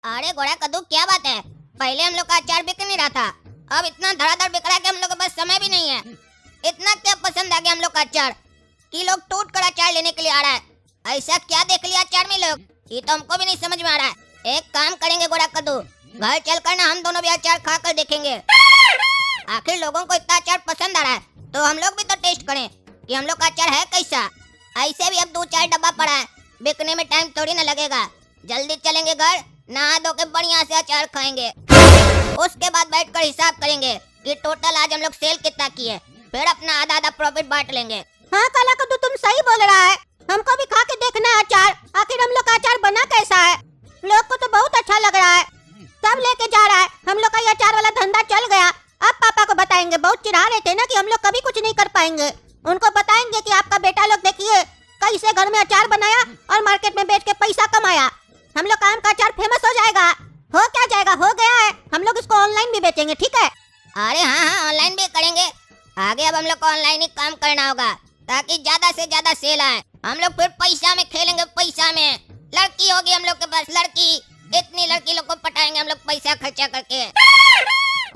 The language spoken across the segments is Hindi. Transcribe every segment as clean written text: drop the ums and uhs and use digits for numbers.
अरे घोड़ा कद्दू क्या बात है। पहले हम लोग का अचार बिक नहीं रहा था, अब इतना धड़ाधड़ बिक रहा है कि हम लोग के पास समय भी नहीं है। इतना क्या पसंद आ गया हम लोग का अचार कि लोग टूट कर अचार लेने के लिए आ रहा है। ऐसा क्या देख लिया अचार में लोग, ये तो हमको भी नहीं समझ में आ रहा है। एक काम करेंगे घोड़ा कद्दू, घर चलकर ना हम दोनों भी अचार खा कर देखेंगे। आखिर लोगों को इतना अचार पसंद आ रहा है तो हम लोग भी तो टेस्ट करें कि हम लोग का अचार है कैसा। ऐसे भी अब 2-4 डब्बा पड़ा है, बिकने में टाइम थोड़ी ना लगेगा। जल्दी चलेंगे घर, नहा धो के बढ़िया से अचार खाएंगे। उसके बाद बैठकर हिसाब करेंगे कि टोटल आज हम लोग सेल कितना किए, फिर अपना आधा आधा प्रॉफिट बांट लेंगे। हाँ काला कद्दू तुम सही बोल रहा है, हमको भी खा के देखना है अचार, आखिर हम लोग का अचार बना कैसा है। लोग को तो बहुत अच्छा लग रहा है, सब लेके जा रहा है। हम लोग का ये अचार वाला धंधा चल गया। अब पापा को बताएंगे, बहुत चिढ़ा रहे थे ना कि हम लोग कभी कुछ नहीं कर पाएंगे। उनको बताएंगे कि आपका बेटा लोग देखिए कैसे घर में अचार बनाया और मार्केट में बेच के पैसा कमाया। हम लोग का आम का अचार फेमस हो जाएगा। हो क्या जाएगा, हो गया है। हम लोग इसको ऑनलाइन भी बेचेंगे, ठीक है? अरे हाँ, ऑनलाइन भी करेंगे। आगे अब हम लोग को ऑनलाइन ही काम करना होगा ताकि ज्यादा से ज्यादा सेल आए। हम लोग फिर पैसा में खेलेंगे, पैसा में। लड़की होगी हम लोग के पास, लड़की, इतनी लड़की लोग को पटाएंगे हम लोग पैसा खर्चा करके।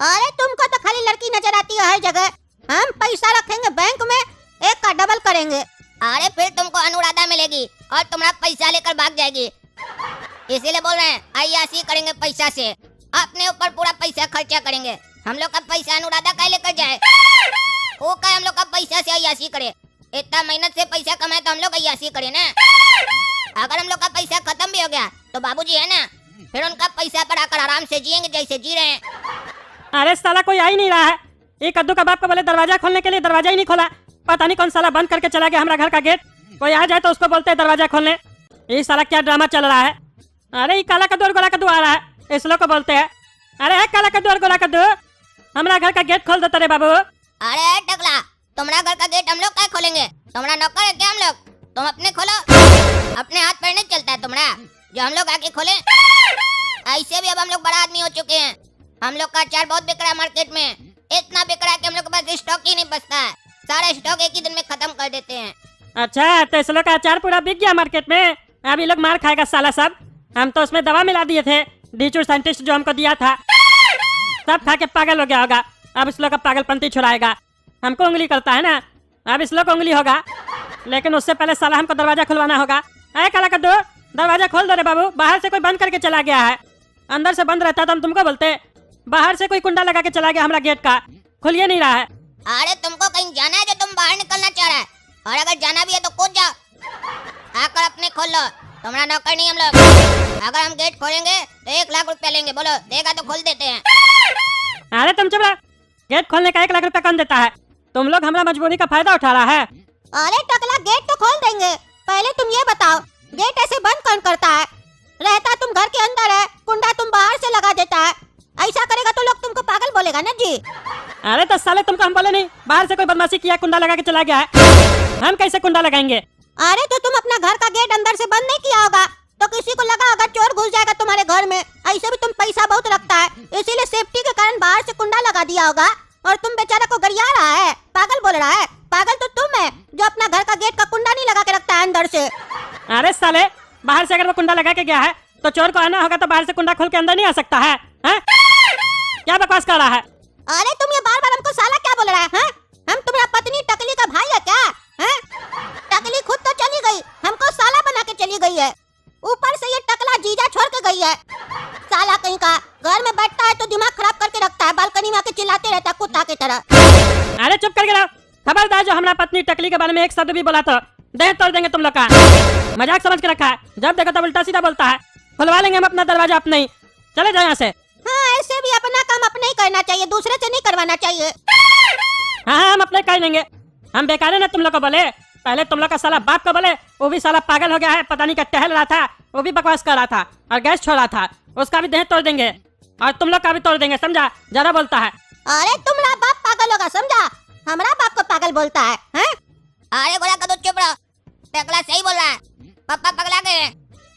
अरे तुमको तो खाली लड़की नजर आती है हर जगह। हम पैसा रखेंगे बैंक में, एक का डबल करेंगे। अरे फिर तुमको अनुराधा मिलेगी और तुम्हारा पैसा लेकर भाग जाएगी। इसीलिए बोल रहे हैं अय्याशी करेंगे पैसा से, अपने ऊपर पूरा पैसा खर्चा करेंगे। हम लोग का पैसा अनुराधा का लेकर जाए, वो का हम लोग का पैसा से अय्याशी करे। इतना मेहनत से पैसा कमाए तो हम लोग अय्याशी करें ना। अगर हम लोग का पैसा खत्म भी हो गया तो बाबूजी है ना, फिर उनका पैसा पर आकर आराम से जिएंगे जैसे जी रहे हैं। अरे साला कोई आ ही नहीं रहा है। ये कद्दू का बाप को बोले दरवाजा खोलने के लिए, दरवाजा ही नहीं खोला। पता नहीं कौन साला बंद करके चला गया हमारा घर का गेट। कोई आ जाए तो उसको बोलते हैं दरवाजा खोलने। ये साला क्या ड्रामा चल रहा है। अरे ये काला कद्दू और गोरा कद्दू आ रहा है, इस लोग को बोलते हैं। अरे काला कद्दू और गोरा कद्दू, हमारा घर का गेट खोल देता रे बाबू। अरे टकला, तुम्हारा घर का गेट हम लोग क्या खोलेंगे? तुम्हारा नौकर है क्या हम लोग? तुम अपने खोलो, अपने हाथ पैर नहीं चलता है तुम्हारा जो हम लोग आके खोले। ऐसे भी अब हम लोग बड़ा आदमी हो चुके हैं। हम लोग का अचार बहुत बिक रहा है मार्केट में, इतना बिक रहा है कि हम लोग के पास स्टॉक ही नहीं बचता है। सारा स्टॉक एक ही दिन में खत्म कर देते हैं। अच्छा तो इस लोग का अचार पूरा बिक गया मार्केट में, अब ये लोग मार खाएगा साला सब। हम तो उसमें दवा मिला दिए थे, डीचू साइंटिस्ट जो हमको दिया था, सब खा के पागल हो गया होगा। अब इस लोग का पागलपंती छुड़ाएगा। हमको उंगली करता है ना, अब इस लोग को उंगली होगा, लेकिन उससे पहले साला हमको दरवाजा खुलवाना होगा। अरे काला कद्दू, दरवाजा खोल दो रे बाबू। बाहर से कोई बंद करके चला गया है, अंदर से बंद रहता तो हम तुमको बोलते। बाहर से कोई कुंडा लगा के चला गया हमारा गेट का, खुलिए नहीं रहा है। अरे तुमको कहीं जाना है जो तुम बाहर निकलना चाह रहा है? और अगर जाना भी है तो कूद जाओ, आकर अपने खोल लो। तुम्हारा नौकर नहीं हम लोग। अगर हम गेट खोलेंगे तो 1 लाख रुपया लेंगे, बोलो देगा तो खोल देते हैं। अरे तुम चुप रहो, गेट खोलने का 1 लाख रुपया कौन देता है? तुम लोग हमारा मजबूरी का फायदा उठा रहा है। अरे टकला, गेट तो खोल देंगे, पहले तुम ये बताओ गेट ऐसे बंद कौन करता है? रहता तुम घर के अंदर है, कुंडा तुम बाहर से लगा देता है। ऐसा करेगा तो लोग तुमको पागल बोलेगा ना जी। अरे तो साले तुमको हम बोले नहीं, बाहर से कोई बदमाशी किया कुंडा लगा के चला गया है। हम कैसे कुंडा लगाएंगे? अरे तो तुम अपना घर का गेट अंदर से बंद नहीं किया होगा तो किसी को लगा होगा चोर घुस जाएगा तुम्हारे घर में। ऐसे भी तुम पैसा बहुत रखता है, इसीलिए सेफ्टी के कारण बाहर से कुंडा लगा दिया होगा। और तुम बेचारा को गरिया रहा है, पागल बोल रहा है। पागल तो तुम है जो अपना घर का गेट का कुंडा नहीं लगा के रखता है अंदर से। अरे साले, बाहर से अगर वो कुंडा लगा के गया है तो चोर को आना होगा तो बाहर से कुंडा खोल के अंदर नहीं आ सकता है, है? क्या बकवास कर रहा है? अरे तुम ये बार बार हमको साला क्या बोल रहा है? हम तुम्हारा पत्नी टकली का भाई है क्या? टकली खुद तो चली गई, हमको साला बना के चली गई है। ऊपर से ये टकला जीजा छोड़ के गई है। साला कहीं का घर में बैठता है तो दिमाग खराब करके रखता है, बालकनी में आके चिल्लाते रहता है कुत्ता की तरह। अरे चुप करके रहो, खबरदार जो हमारा पत्नी टकली के बारे में एक शब्द भी बोला तो देह तोड़ देंगे तुम लोग का। मजाक समझ के रखा है, जब देखो तब उल्टा सीधा बोलता है। खुलवा लेंगे हम अपना दरवाजा अपने ही, चले जाओ यहाँ से। हाँ, ऐसे भी अपना काम अपने ही करना चाहिए, दूसरे से नहीं करवाना चाहिए। हाँ हम अपने कर लेंगे। हम बेकार है ना तुम लोग को बोले, पहले तुम लोग का साला बाप को बोले, वो भी साला पागल हो गया है, पता नहीं क्या टहल रहा था, वो भी बकवास कर रहा था और गैस छोड़ रहा था, उसका भी देह तोड़ देंगे और तुम लोग का भी तोड़ देंगे, समझा? ज्यादा बोलता है। अरे तुम्हारा बाप पागल होगा, समझा? हमारा बाप को पागल बोलता है, हैं? अरे गोरा कद्दू चुप रहो, टकला सही बोल रहा है। पापा पगला गए हैं।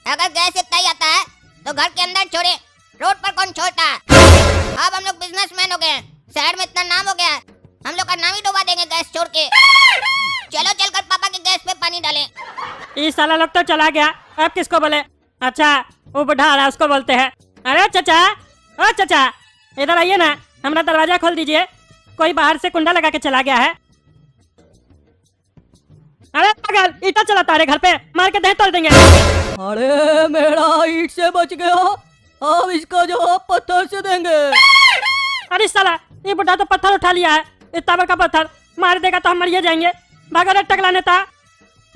अगर गैस इतना ही आता है तो घर के अंदर छोड़े, रोड पर कौन छोड़ता है? अब हम लोग बिजनेसमैन हो गए हैं, शहर में इतना नाम हो गया है, हम लोग का नाम ही डुबा देंगे गैस छोड़ के। चलो चलकर पापा के गैस पे पानी डालें। ये साला लोग तो चला गया, अब किसको बोले? अच्छा वो बुढ़ा आ रहा है उसको बोलते हैं। अरे चाचा, ओ चाचा, इधर आइए ना, हमारा दरवाजा खोल दीजिए। कोई बाहर से कुंडा लगा के चला गया है। अरे पागल, ईटा चलाता है घर पे, मार के देह तोड़ देंगे। अरे मेरा ईट से बच गया, अब इसका जवाब पत्थर से देंगे। अरे साला, ये बुढ़ा तो पत्थर उठा लिया है, इतना बड़ा पत्थर मार देगा तो हम मर जाएंगे। भागो रे टकला नेता।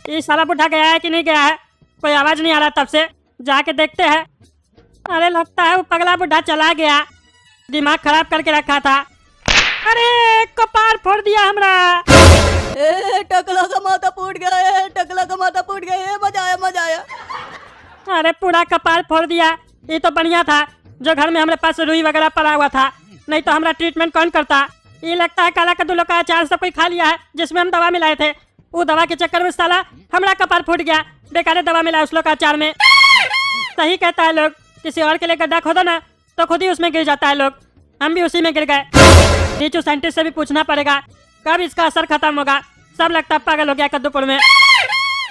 ये साला बुढ़ा गया है कि नहीं गया है, कोई आवाज नहीं आ रहा तब से, जाके देखते हैं। अरे लगता है वो पगला बुढ़ा चला गया, दिमाग खराब करके रखा था। अरे कपार फोड़ दिया हमरा। ए टकला का माथा फूट गया है, टकला का माथा फूट गया है, मजा आया मजा आया। अरे पूरा कपार फोड़ दिया। ये तो बढ़िया था जो घर में हमारे पास रुई वगैरह पड़ा हुआ था, नहीं तो हमारा ट्रीटमेंट कौन करता। ये लगता है काला कद्दू का अचार सब कोई खा लिया है जिसमें हम दवा मिलाए थे। वो दवा के चक्कर में साला हमारा कपार फूट गया, बेकार दवा मिला उस लोग का अचार में। सही कहता है लोग, किसी और के लिए गड्ढा खोदो ना तो खुद ही उसमें गिर जाता है लोग। हम भी उसी में गिर गए। टीचू साइंटिस्ट से भी पूछना पड़ेगा कब इसका असर खत्म होगा। सब लगता है पागल हो गया कद्दूपुर में,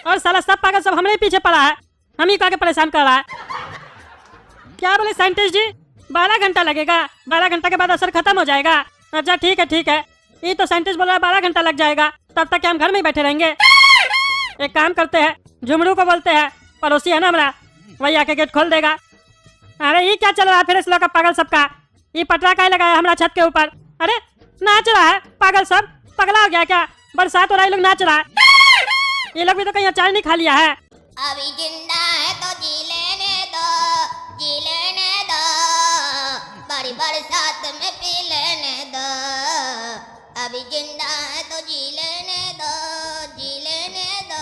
और साला सब पागल सब हमारे पीछे पड़ा है, हम ही को आगे परेशान कर रहा है। क्या बोले साइंटिस्ट जी, 12 घंटा लगेगा, 12 घंटा के बाद असर खत्म हो जाएगा। अच्छा ठीक है ठीक है, ये तो साइंटिस्ट बोल रहा है 12 घंटा लग जाएगा, तब तक हम घर में ही बैठे रहेंगे। एक काम करते हैं, झुमरू को बोलते हैं, पड़ोसी है ना हमारा, वही आके गेट खोल देगा। अरे ये क्या चल रहा है फिर इस लोग का पागल सबका, ये पटरा का लगाया हमारा छत के ऊपर। अरे नाच रहा है पागल सब, पगला हो गया क्या, बरसात हो रहा है लोग नाच रहा है। ये लोग भी तो कहीं अचार नहीं खा लिया है। अभी जिंदा है तो जी लेने दो, जी लेने दो, बड़ी बरसात में पी लेने दो। अभी जिंदा है तो जी लेने दो, जी लेने दो,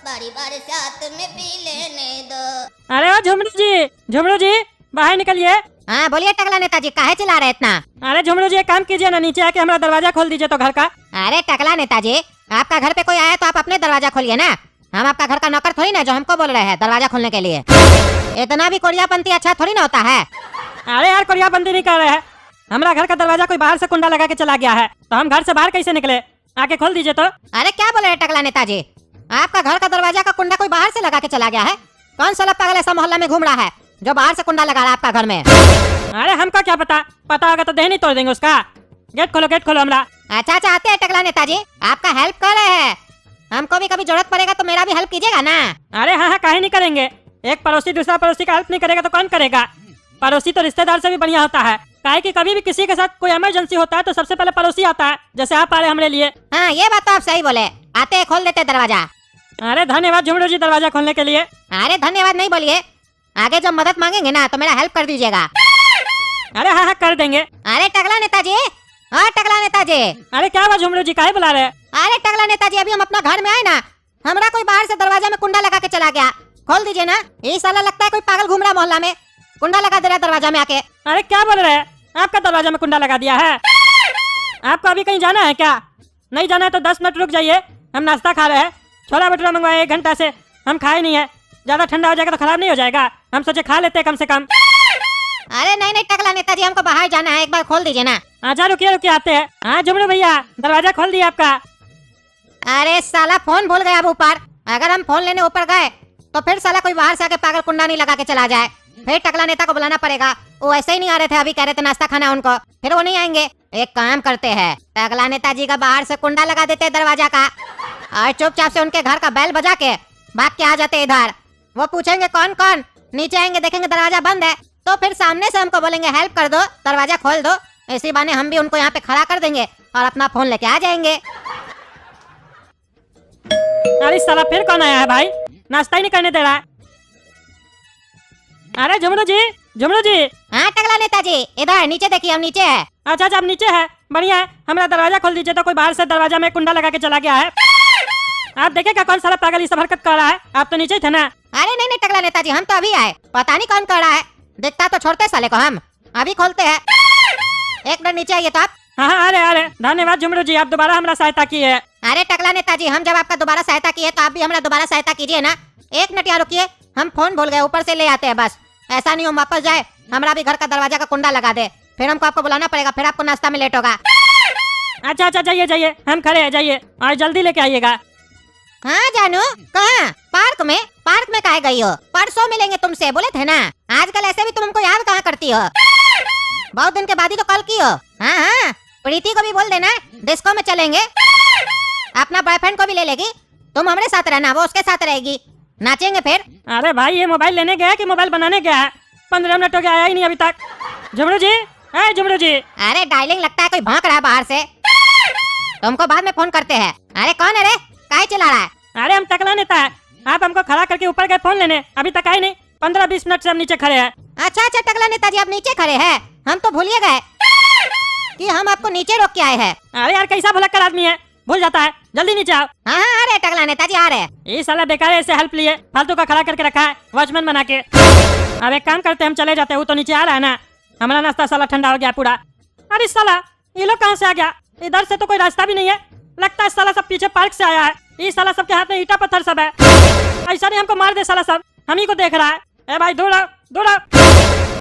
बड़ी बरसात में पी लेने दो। अरे ओ झुमरू जी बाहर निकलिए। हाँ बोलिए टकला नेताजी, काहे चिल्ला रहे इतना? अरे झुमरू जी एक काम कीजिए ना, नीचे आके हमारा दरवाजा खोल दीजिए तो घर का। अरे टकला नेताजी, आपका घर पे कोई आया तो आप अपने दरवाजा खोलिए ना, हम आपका घर का नौकर थोड़ी ना जो हमको बोल रहे हैं दरवाजा खोलने के लिए। इतना भी कोरियापंती अच्छा थोड़ी ना होता है। अरे यार कोरियाबंदी नहीं कर रहे हैं, हमारा घर का दरवाजा कोई बाहर से कुंडा लगा के चला गया है, तो हम घर से बाहर कैसे निकले, आके खोल दीजिए तो। अरे क्या बोल रहे हैं टकला नेताजी, आपका घर का दरवाजा का कुंडा कोई बाहर से लगा के चला गया है? कौन सा पागल ऐसा मोहल्ला में घूम रहा है जो बाहर से कुंडा लगा रहा है आपका घर में? अरे हमको क्या पता, पता होगा तो देह नहीं तोड़ देंगे उसका। गेट खोलो हमरा। अच्छा चाहते हैं टकला नेताजी, आपका हेल्प कर रहे हैं, हमको भी कभी जरूरत पड़ेगा तो मेरा भी हेल्प कीजिएगा ना। अरे हाँ काहे नहीं करेंगे, एक पड़ोसी दूसरा पड़ोसी का हेल्प नहीं करेगा तो कौन करेगा। पड़ोसी तो रिश्तेदार से भी बढ़िया होता है, काहे कि कभी भी किसी के साथ कोई इमरजेंसी होता है तो सबसे पहले पड़ोसी आता है, जैसे आप आ रहे हमारे लिए। हाँ ये बात तो आप सही बोले, आते हैं खोल देते दरवाजा। अरे धन्यवाद झुमरू जी दरवाजा खोलने के लिए। अरे धन्यवाद नहीं बोलिए, आगे जब मदद मांगेंगे ना तो मेरा हेल्प कर दीजिएगा। अरे हाँ कर देंगे। अरे टकला नेताजी, हाँ टकला नेताजी। अरे क्या हुआ झुमरू जी काहे बुला रहे? अरे टकला नेताजी अभी हम अपना घर में आए ना, हमारा कोई बाहर से दरवाजा में कुंडा लगा के चला गया, खोल दीजिए ना। ये साला लगता है कोई पागल घूम रहा मोहल्ला में, कुंडा लगा दे रहा है दरवाजा में आके। अरे क्या बोल रहे हैं, आपका दरवाजा में कुंडा लगा दिया है? आपको अभी कहीं जाना है क्या? नहीं जाना है तो 10 मिनट रुक जाइए, हम नाश्ता खा रहे हैं, छोला भटूरा मंगवाए 1 घंटा से, हम खाए नहीं है, ज्यादा ठंडा हो जाएगा तो खराब नहीं हो जाएगा, हम सोचे खा लेते कम से कम। अरे नहीं टकला नेताजी, हमको बाहर जाना है, एक बार खोल दीजिए ना। अच्छा रुकिए आते हैं। हाँ झुमरू भैया दरवाजा खोल दिया आपका। अरे साला फोन भूल गया अब ऊपर, अगर हम फोन लेने ऊपर गए तो फिर साला कोई बाहर से आके पागल कुंडा नहीं लगा के चला जाए, फिर टकला नेता को बुलाना पड़ेगा। वो ऐसे ही नहीं आ रहे थे, अभी कह रहे थे नाश्ता खाना उनको, फिर वो नहीं आएंगे। एक काम करते हैं, टकला नेताजी का बाहर से कुंडा लगा देते हैं दरवाजा का, और चुपचाप से उनके घर का बैल बजा के भाग के आ जाते इधर। वो पूछेंगे कौन कौन, नीचे आएंगे देखेंगे दरवाजा बंद है तो फिर सामने से हमको बोलेंगे हेल्प कर दो, दरवाजा खोल दो। इसी बहाने हम भी उनको यहाँ पे खड़ा कर देंगे और अपना फोन लेके आ जाएंगे। अरे साला फिर कौन आया है भाई, नाश्ता ही नहीं करने दे रहा है। अरे झुमरू जी। हाँ टकला नेताजी, इधर नीचे देखिए, हम नीचे है। अच्छा अब नीचे है, बढ़िया है, हमारा दरवाजा खोल दीजिए तो कोई बाहर से दरवाजा में कुंडा लगा के चला गया है। आप देखेगा कौन साला पागल ये सब हरकत कर रहा है, आप तो नीचे ही थे ना। अरे नहीं टकला नेताजी, हम तो अभी आए, पता नहीं कौन कर रहा है, दिखता तो छोड़ते साले को, हम अभी खोलते हैं। एक मिनट नीचे आइए तो आप। हाँ अरे धन्यवाद झुमरू जी, आप दोबारा हमारा सहायता की है। अरे टकला नेताजी, हम जब आपका दोबारा सहायता किए तो आप भी हमारा दोबारा सहायता कीजिए ना। 1 मिनट यहाँ रुकिए, हम फोन भूल गए, ऊपर से ले आते हैं बस, ऐसा नहीं हम वापस जाए हमारा भी घर का दरवाजा का कुंडा लगा दे, फिर हमको आपको बुलाना पड़ेगा, फिर आपको नाश्ता में लेट होगा। अच्छा जाइए हम खड़े हैं, जाइए और जल्दी लेके आइएगा। हाँ जानू, कहाँ? पार्क में काहे गई हो? परसों मिलेंगे तुमसे, बोले थे ना। आजकल ऐसे भी तुम हमको याद कहाँ करती हो? बहुत दिन के बाद ही तो कॉल की हो। हाँ हाँ, प्रीति को भी बोल देना डिस्को में चलेंगे। अपना बॉयफ्रेंड को भी ले लेगी, तुम हमारे साथ रहना, वो उसके साथ रहेगी, नाचेंगे फिर। अरे भाई ये मोबाइल लेने गया कि मोबाइल बनाने गया है? 15 मिनट हो गया, आया ही नहीं अभी तक। जुमरू जी, है जुमरू जी। अरे डायलिंग लगता है कोई भौंक रहा है बाहर से। तुमको बाद में फोन करते हैं। अरे कौन है रे, काहे चिल्ला रहा है? अरे हम टकला नेता है, आप हमको खड़ा करके ऊपर गए फोन लेने, अभी तक आए नहीं। 15-20 मिनट से हम नीचे खड़े हैं। अच्छा अच्छा टकला नेताजी, आप नीचे खड़े हैं, हम तो भूलिए गए कि हम आपको नीचे रोक के आए हैं। अरे यार कैसा भुलक्कड़ आदमी है, भूल जाता है। जल्दी नीचे आओ। हाँ हाँ, अरे टकला नेताजी आ रहे हैं। ये साला बेकार है, ऐसे हेल्प लिए फालतू का खड़ा करके रखा है वॉचमैन बना के। अब एक काम करते हैं, हम चले जाते हैं, वो तो नीचे आ रहा है ना। हमारा नाश्ता साला ठंडा हो गया पूरा। अरे साला ये लोग कहाँ से आ गया? इधर से तो कोई रास्ता भी नहीं है, लगता है साला सब पीछे पार्क से आया है। ये साला सबके हाथ में ईटा पत्थर सब है, ऐसा नहीं हमको मार दे साला सब, हम ही को देख रहा है। ए भाई दूर आओ, दूर आओ।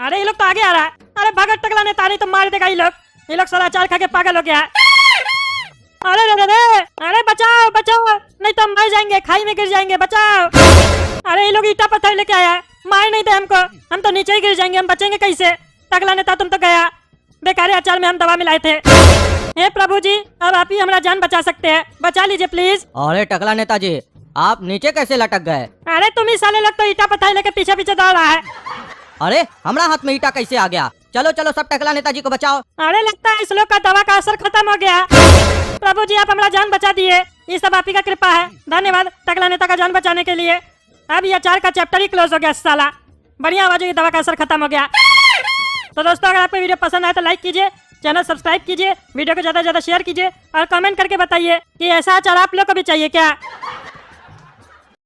अरे ये लोग तो आगे आ रहा है। अरे भगत टकला ने तारी तो मार देगा ये लोग साला अचार खा के पागल हो गया है। अरे रे रे रे, अरे बचाओ बचाओ, नहीं तो हम मर जाएंगे, खाई में गिर जाएंगे, बचाओ। अरे ये लोग ईटा पत्थर लेके आया है, मार नहीं दे हमको, हम तो नीचे ही गिर जाएंगे, हम बचेंगे कैसे? टकला नेता तुम तो गया, बेकार अचार में हम दवा मिलाए थे। हे प्रभु जी, अब आप ही हमारा जान बचा सकते हैं, बचा लीजिए प्लीज। अरे टकला नेताजी, आप नीचे कैसे लटक गए? अरे तुम ही साले लोग तो ईटा पत्थर लेके पीछे पीछे दौड़ रहा है। अरे हमारा हाथ में ईटा कैसे आ गया? चलो चलो सब टकला नेताजी को बचाओ। अरे लगता है इस लोग का दवा का असर खत्म हो गया। प्रभु जी आप हमारा जान बचा दिए, ये सब आप ही का कृपा है, धन्यवाद टकला नेता का जान बचाने के लिए। अब ये अचार का चैप्टर ही क्लोज हो गया साला, बढ़िया आवाज, ये दवा का असर खत्म हो गया। तो दोस्तों अगर आपको वीडियो पसंद आए तो लाइक कीजिए, चैनल सब्सक्राइब कीजिए, वीडियो को ज्यादा से ज्यादा शेयर कीजिए और कमेंट करके बताइए कि ऐसा अचार आप लोग को भी चाहिए क्या।